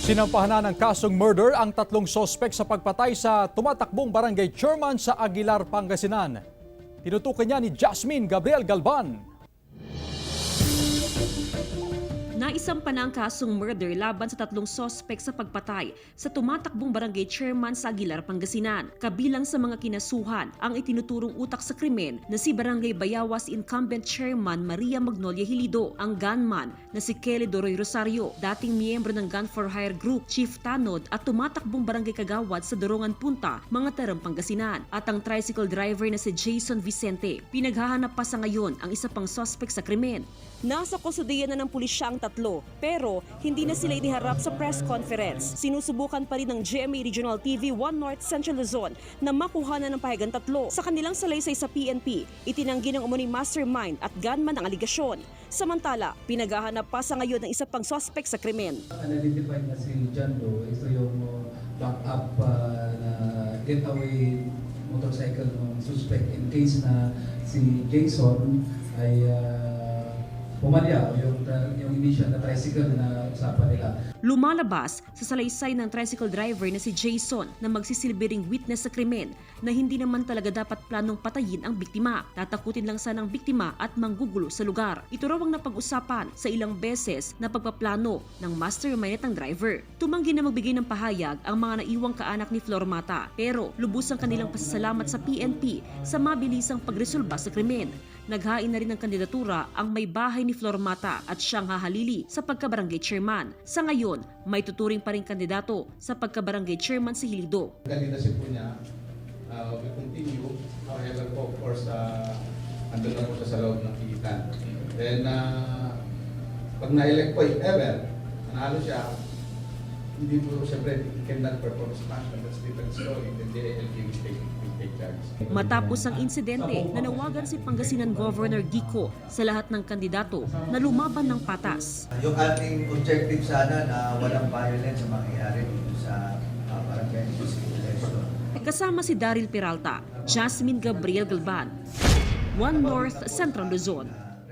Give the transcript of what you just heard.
Sinampahan na ng kasong murder ang tatlong sospek sa pagpatay sa tumatakbong barangay chairman sa Aguilar, Pangasinan. Tinutukan niya ni Jasmine Gabriel Galban. Naisampa na ang kasong murder laban sa tatlong sospek sa pagpatay sa tumatakbong barangay chairman sa Aguilar, Pangasinan. Kabilang sa mga kinasuhan ang itinuturong utak sa krimen na si Barangay Bayawas incumbent chairman Maria Magnolia Hilido, ang gunman na si Kelly Doroy Rosario, dating miyembro ng Gun for Hire Group, Chief Tanod at tumatakbong barangay Kagawad sa Dorongan Punta, mga Tarang, Pangasinan, at ang tricycle driver na si Jason Vicente. Pinaghahanap pa sa ngayon ang isa pang sospek sa krimen. Nasa kustudiya na ng pulisya ang tatlo, pero hindi na sila iniharap sa press conference. Sinusubukan pa rin ng GMA Regional TV 1 North Central Luzon na makuha na ng pahayagan tatlo. Sa kanilang salaysay sa PNP, itinanggi ng umuning mastermind at gunman ang aligasyon. Samantala, pinaghahanap pa sa ngayon ng isa pang suspect sa krimen. Unidentified na si John Doe, ito yung backup na getaway motorcycle ng suspect in case na si Jason ay pumalya yung initial na tricycle na usapan nila. Lumalabas sa salaysay ng tricycle driver na si Jason na magsisilbing witness sa krimen na hindi naman talaga dapat planong patayin ang biktima. Tatakutin lang sana ang biktima at manggugulo sa lugar. Ito raw ang napag-usapan sa ilang beses na pagpaplano ng mastermind ng driver. Tumanggi na magbigay ng pahayag ang mga naiwang kaanak ni Flor Mata, pero lubos ang kanilang pasasalamat sa PNP sa mabilisang pagresolba sa krimen. Naghain na rin ng kandidatura ang may bahay ni Flor Mata at siyang hahalili sa pagkabarangay chairman. Sa ngayon, may tuturing pa rin kandidato sa pagkabarangay chairman si Hilido. Kandidacy po niya will continue. However po, of course, andun lang po siya sa loob ng pilitan. Then, pag na-elect po, if ever, nanalo siya, hindi po siyempre, he cannot perform as national. That's different story. Then the ALP will take charge. Matapos ang insidente, nanawagan si Pangasinan Governor Gico sa lahat ng kandidato na lumaban ng patas. Yung ating objective sana na walang violence sa mangyayari dito sa barangay election. Kasama si Daryl Peralta, Jasmine Gabriel Galban, 1 North Central Luzon.